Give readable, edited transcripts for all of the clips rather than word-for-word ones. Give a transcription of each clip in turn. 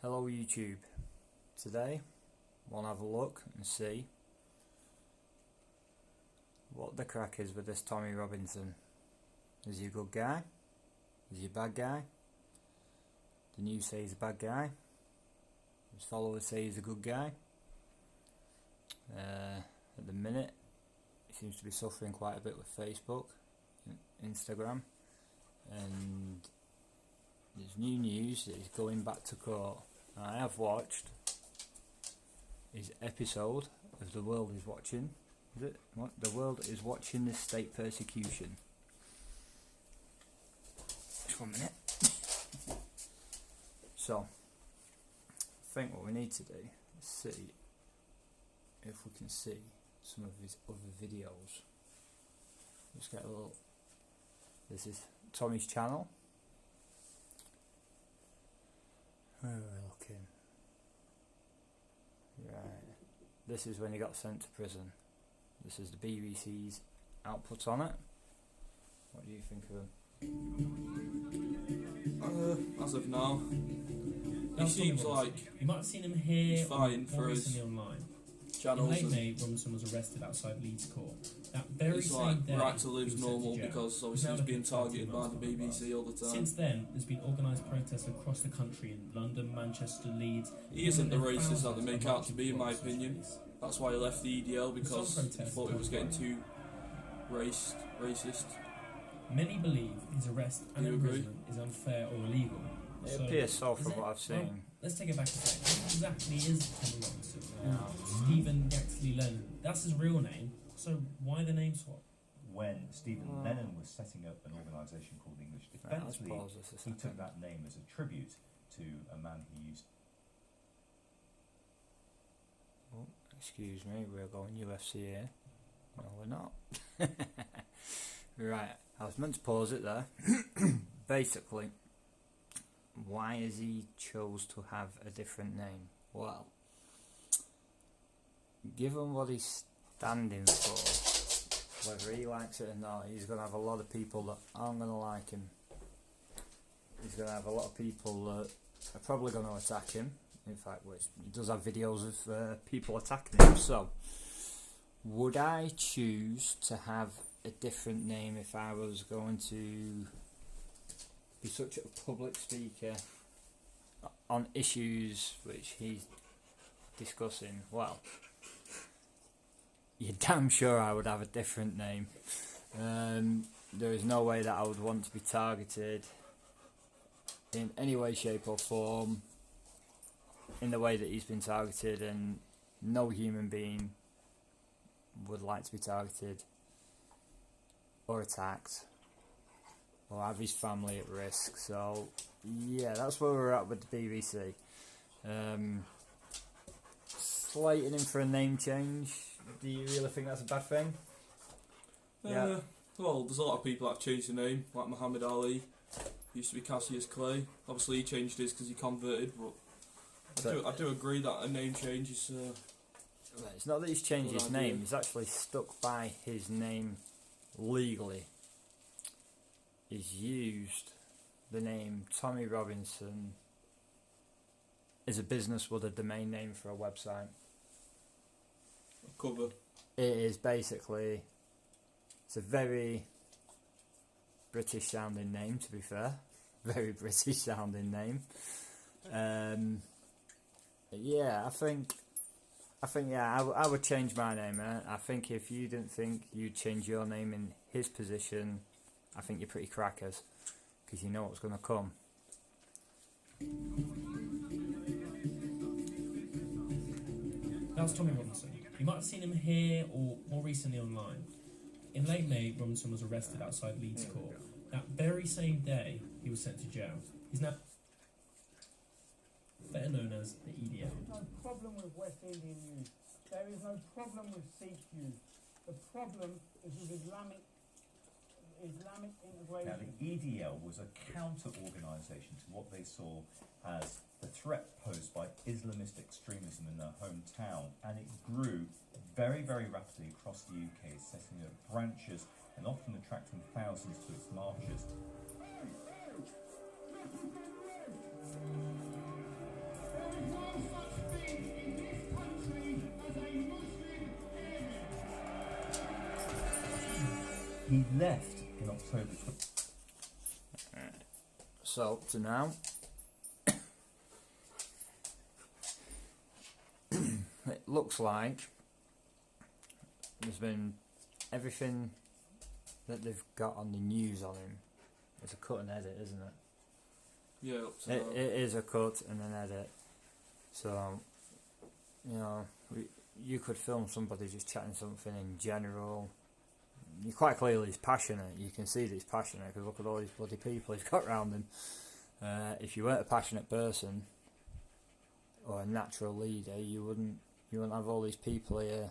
Hello YouTube. Today we'll have a look and see what the crack is with this Tommy Robinson. Is he a good guy? Is he a bad guy? The news say he's a bad guy. His followers say he's a good guy. At the minute he seems to be suffering quite a bit with Facebook, Instagram, and there's new news that he's going back to court. I have watched his episode of The World Is Watching. Is it? What? The World Is Watching This State Persecution. Just 1 minute. So, I think what we need to do is see if we can see some of his other videos. Let's get a little. This is Tommy's channel. Where are we looking? Right. This is when he got sent to prison. This is the BBC's output on it. What do you think of him? As of now, he seems like you might have seen him here he's fine for his online. channels. In late May, Robinson was arrested outside Leeds Court. That very It's same like day, right to he live's was sent to normal jail. because obviously Now he's being looking for 18 targeted by the months BBC all the time. Since then, there's been organised protests across the country in London, Manchester, Leeds. He isn't the racist that they Thousands make are out to be, in my marching towards opinion. police. That's why he left the EDL, because Some he protests thought it was getting don't too racist. Many believe his arrest and Do you agree? imprisonment is unfair or illegal. It appears so from is what it? I've seen. Well, let's take it back a second. Who exactly is Tommy Robinson? Yeah. Stephen Yaxley Lennon. That's his real name. So why the name swap? When Stephen Lennon was setting up an organisation called English Right, Defence let's League, pause this a he took second. that name as a tribute to a man he used. Oh, excuse me, we're going UFC here. No, we're not. Right, I was meant to pause it there. Basically, why has he chose to have a different name? Well, given what he's standing for, whether he likes it or not, he's going to have a lot of people that aren't going to like him. He's going to have a lot of people that are probably going to attack him. In fact, which he does have videos of people attacking him. So, would I choose to have a different name if I was going to be such a public speaker on issues which he's discussing? Well, you're damn sure I would have a different name. There is no way that I would want to be targeted in any way, shape or form in the way that he's been targeted, and no human being would like to be targeted or attacked or have his family at risk. So yeah, that's where we're at with the BBC. Slating him for a name change, do you really think that's a bad thing? Yeah. Well, there's a lot of people that have changed the name, like Muhammad Ali. Used to be Cassius Clay. Obviously he changed his because he converted, but I do agree that a name change is... It's not that he's changed his Good idea. name, he's actually stuck by his name legally. He's used the name Tommy Robinson as a business with a domain name for a website. cover. It is basically, it's a very British sounding name, to be fair. Very British sounding name. Yeah, I think I would change my name. I think if you didn't think you'd change your name in his position, I think you're pretty crackers, because you know what's going to come. That's Tommy Robinson. You might have seen him here or more recently online. In late May, Robinson was arrested outside Leeds Court. That very same day, he was sent to jail. He's now better known as the EDL. There is no problem with West Indian youth. There is no problem with Sikh youth. The problem is with Islamic Now, integration. the EDL was a counter-organisation to what they saw as the threat posed by Islamist extremism in their hometown, and it grew very, very rapidly across the UK, setting up branches and often attracting thousands to its marches. He left in October. So up to now, it looks like there's been everything that they've got on the news on him. It's a cut and edit, isn't it? Yeah, up to It now. is a cut and an edit. So, you know, you could film somebody just chatting something in general. You quite clearly he's passionate. You can see that he's passionate because look at all these bloody people he's got around him. If you weren't a passionate person or a natural leader, you wouldn't have all these people here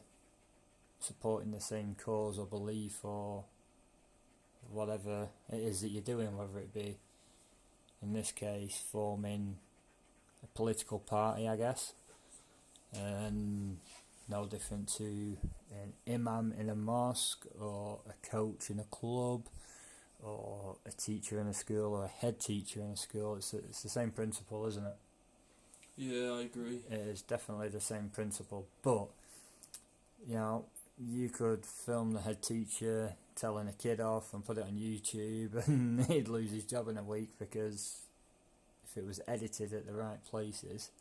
supporting the same cause or belief or whatever it is that you're doing, whether it be, in this case, forming a political party, I guess, and no different to an imam in a mosque or a coach in a club or a teacher in a school or a head teacher in a school. It's the same principle, isn't it? Yeah, I agree. It is definitely the same principle, but you know, you could film the head teacher telling a kid off and put it on YouTube and he'd lose his job in a week because if it was edited at the right places,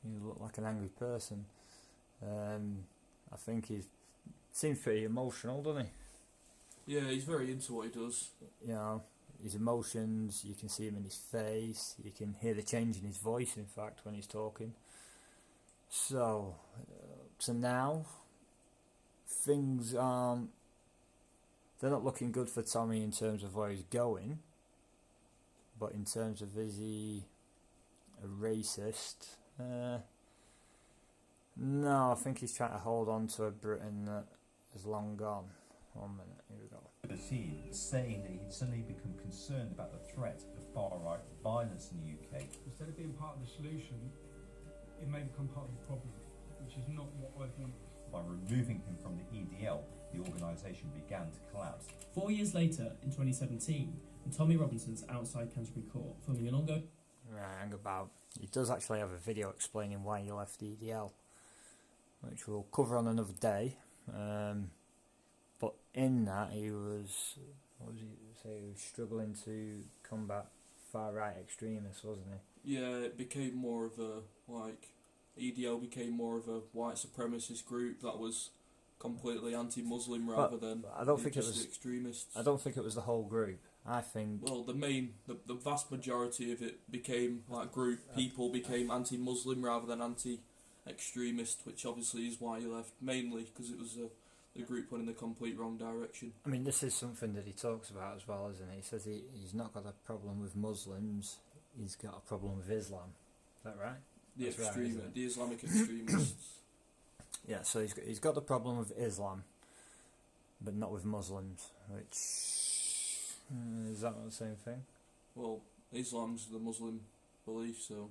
he'd look like an angry person. I think he seems pretty emotional, doesn't he? Yeah, he's very into what he does. You know, his emotions, you can see him in his face, you can hear the change in his voice, in fact, when he's talking. So, to now, things aren't, they're not looking good for Tommy in terms of where he's going, but in terms of is he a racist? No, I think he's trying to hold on to a Britain that is long gone. 1 minute, here we go. The scene, saying that he'd suddenly become concerned about the threat of far-right violence in the UK. Instead of being part of the solution, it may become part of the problem, which is not what I want. By removing him from the EDL, the organisation began to collapse. 4 years later, in 2017, and Tommy Robinson's outside Canterbury Court, filming an ongoing... Right, hang about. He does actually have a video explaining why he left EDL, which we'll cover on another day. But in that, he was, what was he say? He was struggling to combat far right extremists, wasn't he? Yeah, it became more of a, like, EDL became more of a white supremacist group that was completely anti-Muslim rather than I don't think it just was extremists. I don't think it was the whole group. I think Well, the vast majority of it became, like, people became anti-Muslim rather than anti-extremist, which obviously is why he left, mainly because it was the group went in the complete wrong direction. I mean, this is something that he talks about as well, isn't he? He says he's not got a problem with Muslims, he's got a problem with Islam. Is that right? That's right, isn't it? The Islamic extremists. Yeah, so he's got the problem with Islam, but not with Muslims, which... is that not the same thing? Well, Islam's the Muslim belief, so...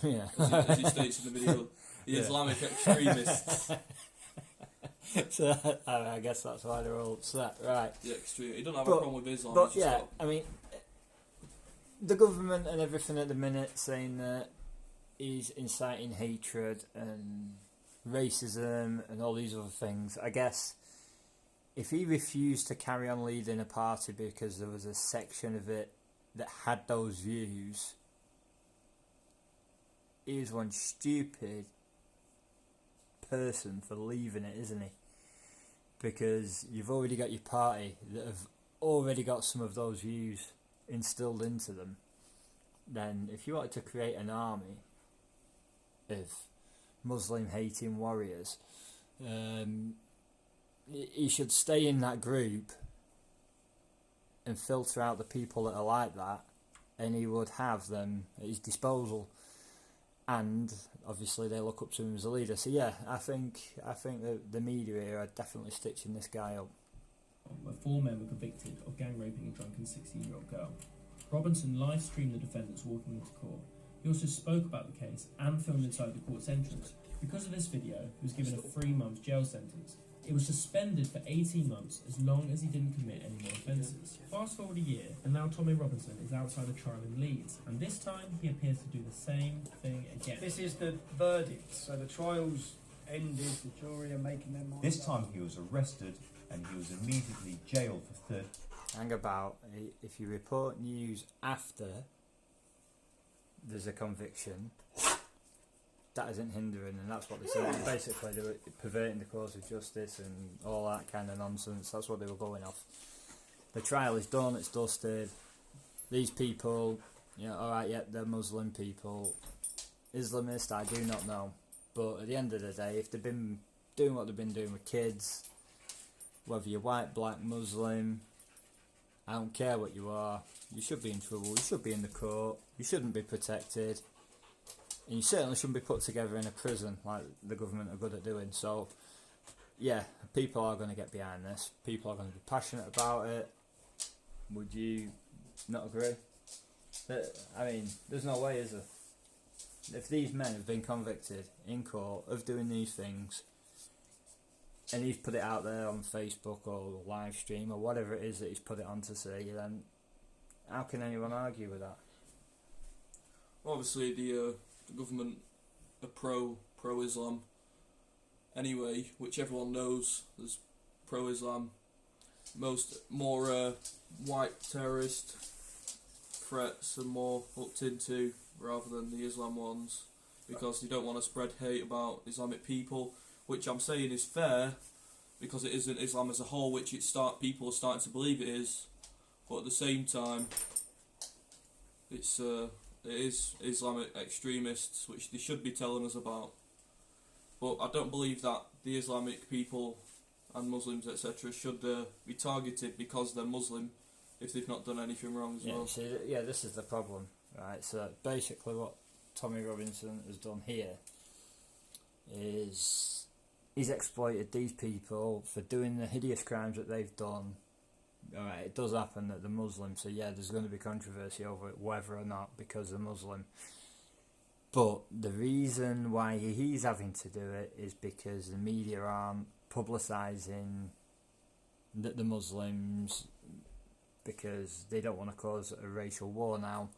Yeah. As he states in the video, the Yeah. Islamic extremists. So I guess that's why they're all upset, right? The extreme. He don't have a But- problem with Islam. But he's just yeah, got- I mean, the government and everything at the minute saying that he's inciting hatred and racism and all these other things. I guess if he refused to carry on leading a party because there was a section of it that had those views, he is one stupid person for leaving it, isn't he? Because you've already got your party that have already got some of those views instilled into them. Then if you wanted to create an army of Muslim hating warriors, he should stay in that group and filter out the people that are like that, and he would have them at his disposal. And obviously they look up to him as a leader. So yeah, I think that the media here are definitely stitching this guy up. where 4 men were convicted of gang raping a drunken 16-year-old girl. Robinson live-streamed the defendants walking into court. He also spoke about the case and filmed inside the court's entrance. Because of this video, he was given a 3-month jail sentence. It was suspended for 18 months as long as he didn't commit any more offences. Fast forward a year, and now Tommy Robinson is outside a trial in Leeds, and this time he appears to do the same thing again. This is the verdict. So the trial's ended, the jury are making their mind This up. time he was arrested and he was immediately jailed for 30. Hang about, if you report news after there's a conviction, that isn't hindering, and that's what they said. Basically, they were perverting the course of justice and all that kind of nonsense. That's what they were going off. The trial is done, it's dusted. These people, alright, yeah, they're Muslim people. Islamist, I do not know. But at the end of the day, if they've been doing what they've been doing with kids, whether you're white, black, Muslim, I don't care what you are, you should be in trouble, you should be in the court, you shouldn't be protected, and you certainly shouldn't be put together in a prison like the government are good at doing. So, yeah, people are going to get behind this, people are going to be passionate about it. Would you not agree? I mean, there's no way, is there? If these men have been convicted in court of doing these things, and he's put it out there on Facebook or live stream or whatever it is that he's put it on to see, then how can anyone argue with that? Obviously, the government are pro-Islam anyway, which everyone knows. There's pro-Islam, more white terrorist threats are more looked into rather than the Islam ones, because they don't want to spread hate about Islamic people, which I'm saying is fair, because it isn't Islam as a whole, which people are starting to believe it is, but at the same time, it is Islamic extremists, which they should be telling us about. But I don't believe that the Islamic people and Muslims, etc., should be targeted because they're Muslim if they've not done anything wrong as well. See, this is the problem, right? So basically what Tommy Robinson has done here is he's exploited these people for doing the hideous crimes that they've done. Alright, it does happen that they're Muslim, so yeah, there's going to be controversy over it, whether or not, because they're Muslim. But the reason why he's having to do it is because the media aren't publicising that the Muslims, because they don't want to cause a racial war. Now,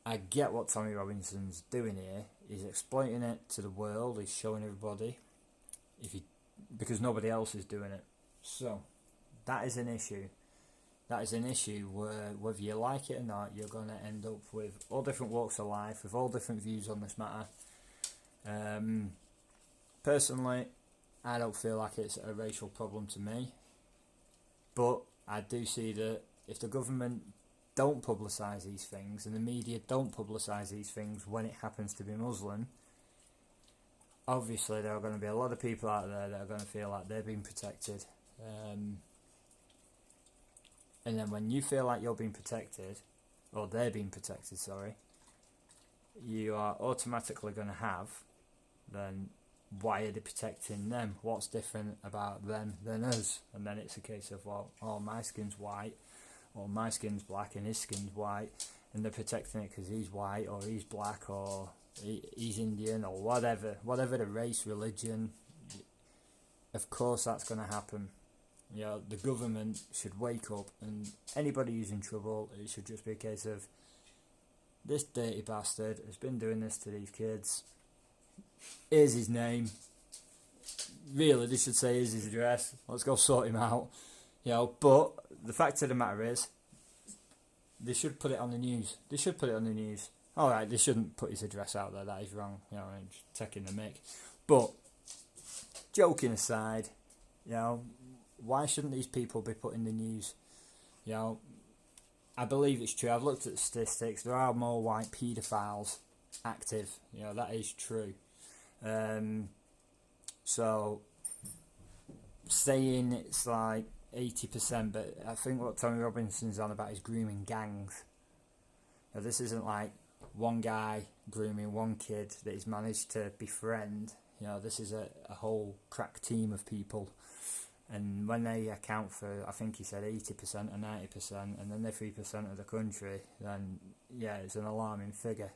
I get what Tommy Robinson's doing here. He's exploiting it to the world. He's showing everybody, because nobody else is doing it. So that is an issue. That is an issue where, whether you like it or not, you're going to end up with all different walks of life, with all different views on this matter. Personally, I don't feel like it's a racial problem to me, but I do see that if the government don't publicise these things and the media don't publicise these things when it happens to be Muslim, obviously there are going to be a lot of people out there that are going to feel like they're being protected. And then when you feel like you're being protected, or they're being protected, sorry, you are automatically going to have, then why are they protecting them? What's different about them than us? And then it's a case of, well, oh, my skin's white, or my skin's black and his skin's white, and they're protecting it because he's white, or he's black, or he's Indian, or whatever the race, religion. Of course that's going to happen. The government should wake up, and anybody who's in trouble, it should just be a case of, this dirty bastard has been doing this to these kids. Here's his name. Really, they should say here's his address. Let's go sort him out. But the fact of the matter is, they should put it on the news. Alright, they shouldn't put his address out there, that is wrong. And just taking the mick. But, joking aside, why shouldn't these people be put in the news? I believe it's true. I've looked at the statistics. There are more white paedophiles active. That is true. So, saying it's like 80%, but I think what Tommy Robinson's on about is grooming gangs. This isn't like one guy grooming one kid that he's managed to befriend. This is a whole crack team of people. And when they account for, I think he said 80% or 90%, and then they're 3% of the country, then yeah, it's an alarming figure.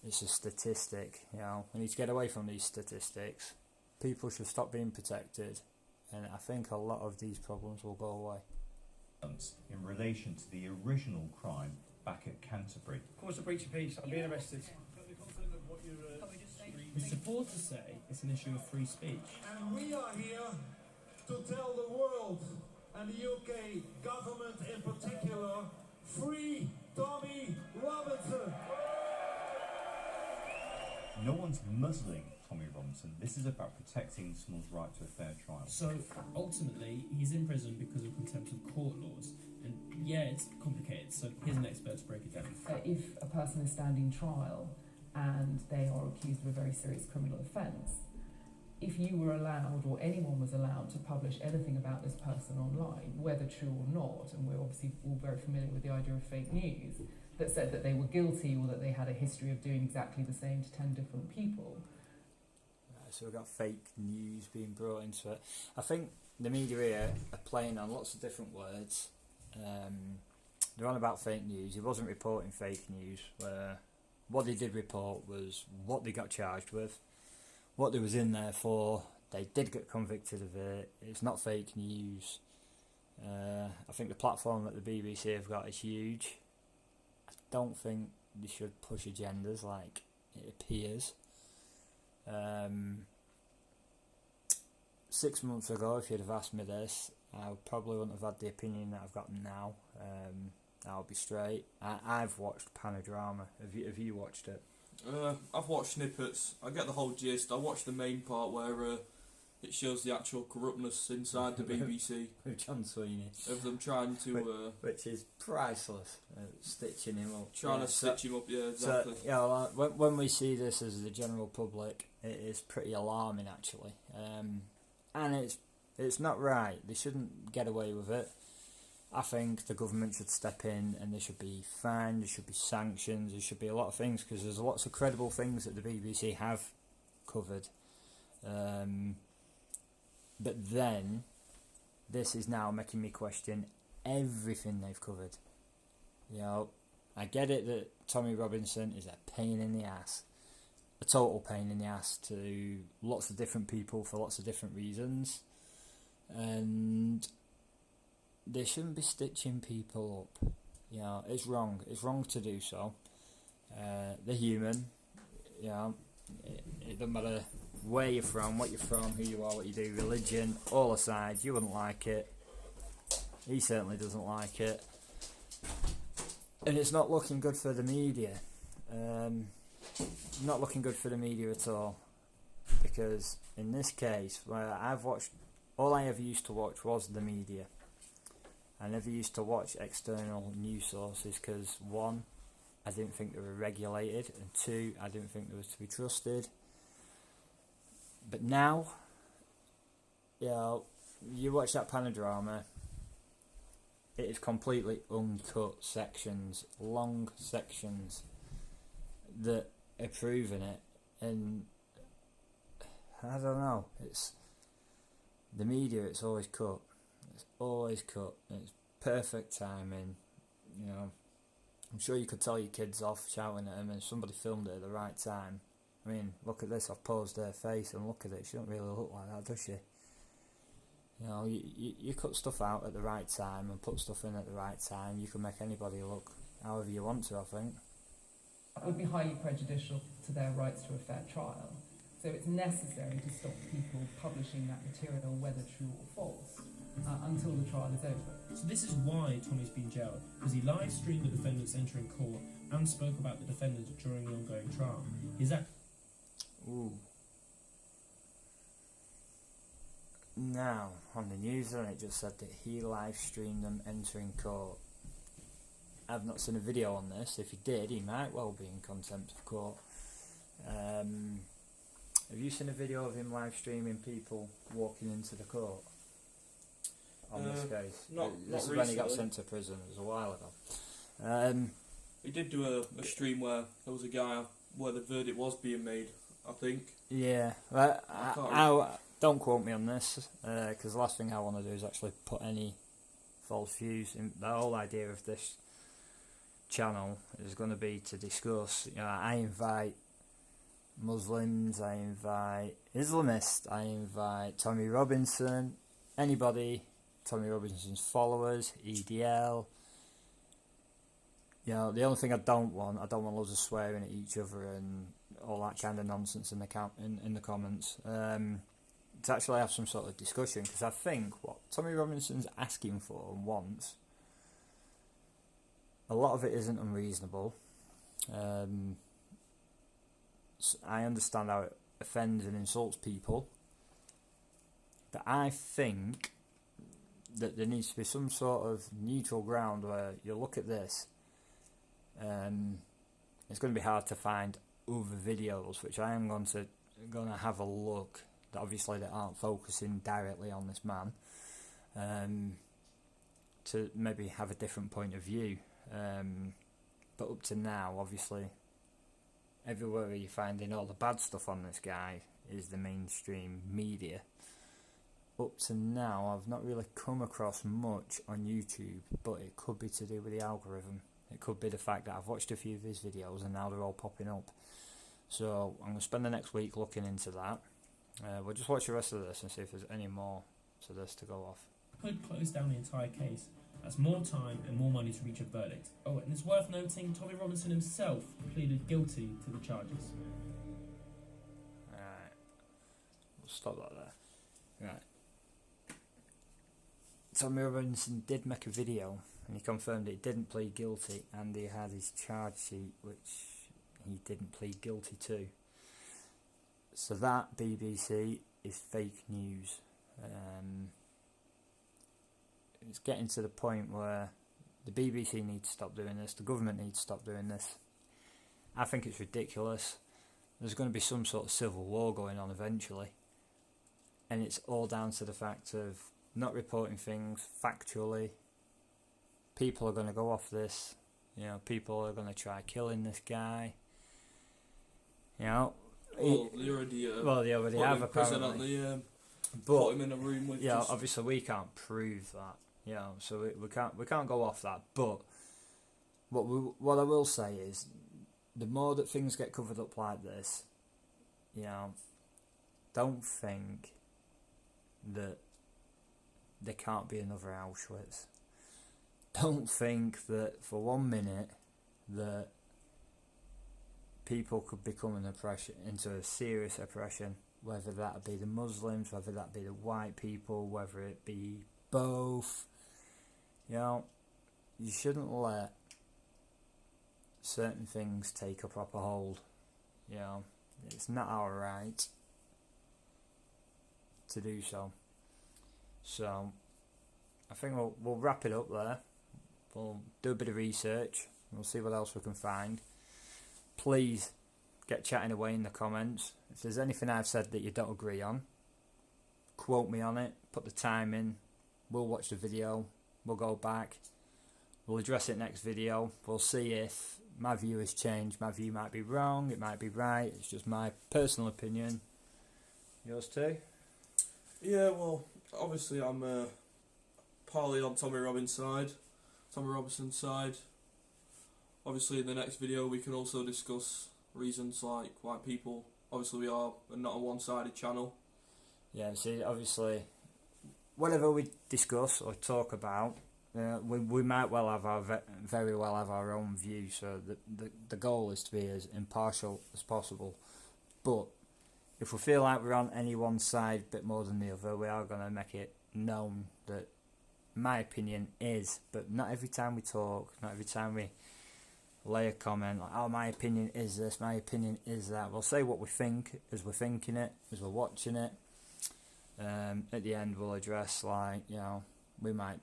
It's a statistic, We need to get away from these statistics. People should stop being protected, and I think a lot of these problems will go away. In relation to the original crime back at Canterbury. Of course, a breach of peace. I'm being arrested. The supporters say it's an issue of free speech. And we are here to tell the world, and the UK government in particular, free Tommy Robinson. No one's muzzling Tommy Robinson. This is about protecting someone's right to a fair trial. So ultimately, he's in prison because of contempt of court laws. And yeah, it's complicated. So here's an expert to break it down. If a person is standing trial and they are accused of a very serious criminal offence, if you were allowed, or anyone was allowed, to publish anything about this person online, whether true or not, and we're obviously all very familiar with the idea of fake news, that said that they were guilty or that they had a history of doing exactly the same to 10 different people. So we've got fake news being brought into it. I think the media here are playing on lots of different words. They're on about fake news. He wasn't reporting fake news. What they did report was what they got charged with, what they was in there for. They did get convicted of it. It's not fake news. I think the platform that the BBC have got is huge. I don't think they should push agendas like it appears. 6 months ago, if you'd have asked me this, I probably wouldn't have had the opinion that I've got now. I'll be straight. I've watched Panodrama. Have you watched it? I've watched snippets. I get the whole gist. I watched the main part where it shows the actual corruptness inside the BBC. With John Sweeney. Of them trying to... which is priceless. Stitching him up. Trying to stitch him up, yeah, exactly. So, yeah, well, when we see this as the general public, it is pretty alarming, actually. And it's not right. They shouldn't get away with it. I think the government should step in, and there should be fines, there should be sanctions, there should be a lot of things, because there's lots of credible things that the BBC have covered. But then, this is now making me question everything they've covered. You know, I get it that Tommy Robinson is a pain in the ass. A total pain in the ass to lots of different people for lots of different reasons. And they shouldn't be stitching people up. You know, it's wrong. It's wrong to do so. They're human. You know, it doesn't matter where you're from, what you're from, who you are, what you do, religion, all aside. You wouldn't like it. He certainly doesn't like it. And it's not looking good for the media. Not looking good for the media at all. Because in this case, where I've watched, all I ever used to watch was the media. I never used to watch external news sources because, one, I didn't think they were regulated, and two, I didn't think they was to be trusted. But now, you know, you watch that Panodrama, it is completely uncut sections, long sections that are proving it, and I don't know, it's the media, it's always cut. It's always cut. It's perfect timing. You know, I'm sure you could tell your kids off shouting at them, and somebody filmed it at the right time. I mean, look at this. I've paused her face, and look at it. She don't really look like that, does she? You know, you cut stuff out at the right time and put stuff in at the right time. You can make anybody look however you want to, I think. It would be highly prejudicial to their rights to a fair trial. So it's necessary to stop people publishing that material, whether true or false, until the trial is over. So this is why Tommy's been jailed, because he live streamed the defendants entering court and spoke about the defendants during the ongoing trial. Is that... Ooh. Now, on the news, then it just said that he live streamed them entering court. I've not seen a video on this. If he did, he might well be in contempt of court. Have you seen a video of him live streaming people walking into the court on this case? This is when he got sent to prison. It was a while ago. He did do a stream where there was a guy where the verdict was being made, I think. Yeah, I don't quote me on this, because the last thing I want to do is actually put any false views in. The whole idea of this channel is going to be to discuss. You know, I invite Muslims, I invite Islamists, I invite Tommy Robinson, anybody, Tommy Robinson's followers, EDL. You know, the only thing I don't want loads of swearing at each other and all that kind of nonsense in the comments. to actually have some sort of discussion, because I think what Tommy Robinson's asking for and wants, a lot of it isn't unreasonable. I understand how it offends and insults people, but I think that there needs to be some sort of neutral ground where you look at this. It's going to be hard to find other videos, which I am going to have a look. That obviously that aren't focusing directly on this man, to maybe have a different point of view. But up to now, obviously, everywhere you're finding all the bad stuff on this guy is the mainstream media. Up to now, I've not really come across much on YouTube, but it could be to do with the algorithm. It could be the fact that I've watched a few of his videos and now they're all popping up. So I'm going to spend the next week looking into that. We'll just watch the rest of this and see if there's any more to this to go off. Could close down the entire case. That's more time and more money to reach a verdict. Oh, and it's worth noting Tommy Robinson himself pleaded guilty to the charges. Alright, we'll stop that there. Right. Tommy Robinson did make a video and he confirmed that he didn't plead guilty, and he had his charge sheet which he didn't plead guilty to. So that, BBC, is fake news. It's getting to the point where the BBC needs to stop doing this, the government needs to stop doing this. I think it's ridiculous. There's going to be some sort of civil war going on eventually, and it's all down to the fact of not reporting things factually. People are going to go off this, people are going to try killing this guy. Well, they already have, prison, apparently. But put him in a room with. Yeah, obviously we can't prove that. So we can't go off that. But what I will say is, the more that things get covered up like this, don't think that there can't be another Auschwitz. Don't think that for 1 minute that people could become into a serious oppression, whether that be the Muslims, whether that be the white people, whether it be both. You shouldn't let certain things take a proper hold. It's not our right to do so. So I think we'll wrap it up there. We'll do a bit of research. We'll see what else we can find. Please get chatting away in the comments. If there's anything I've said that you don't agree on, quote me on it, put the time in, we'll watch the video, we'll go back, we'll address it next video, we'll see if my view has changed. My view might be wrong, it might be right, it's just my personal opinion. Yours too? Yeah, well, obviously I'm partly on Tommy Robinson's side. Obviously in the next video we can also discuss reasons like white people. Obviously we are not a one-sided channel. Yeah, see, obviously whatever we discuss or talk about, we might well have very well have our own view, so the goal is to be as impartial as possible. But if we feel like we're on any one side a bit more than the other, we are going to make it known that my opinion is, but not every time we talk, not every time we lay a comment like, oh, my opinion is this, my opinion is that. We'll say what we think as we're thinking it, as we're watching it. At the end we'll address, like, we might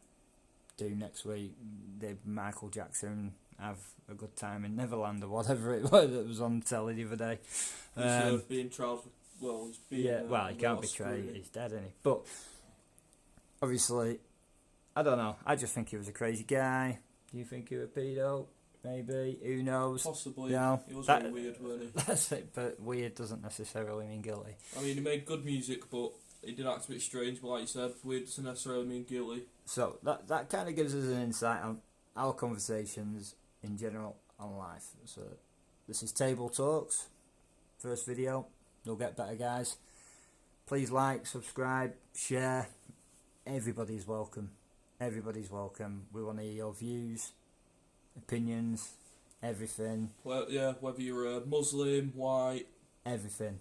do next week, did Michael Jackson have a good time in Neverland or whatever it was that was on telly the other day. He's being tried. He's being, he can't be tried, he's dead, isn't he? But obviously, I don't know, I just think he was a crazy guy. Do you think he was a pedo? Maybe, who knows? Possibly. He was really weird, wasn't he? That's it, but weird doesn't necessarily mean guilty. I mean, he made good music, but he did act a bit strange, but like you said, weird doesn't necessarily mean guilty. So that kind of gives us an insight on our conversations in general on life. So this is Table Talks, first video. You'll get better, guys. Please like, subscribe, share. Everybody's welcome. Everybody's welcome. We want to hear your views, opinions, everything. Well, yeah, whether you're a Muslim, white, everything.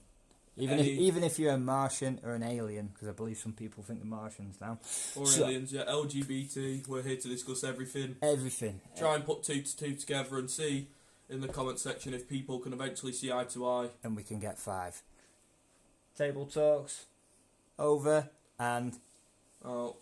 Even if you're a Martian or an alien, because I believe some people think the Martians now. Or aliens, yeah. LGBT, we're here to discuss everything. Everything. Try and put 2 to 2 together and see in the comment section if people can eventually see eye to eye. And we can get 5. Table talks over and out.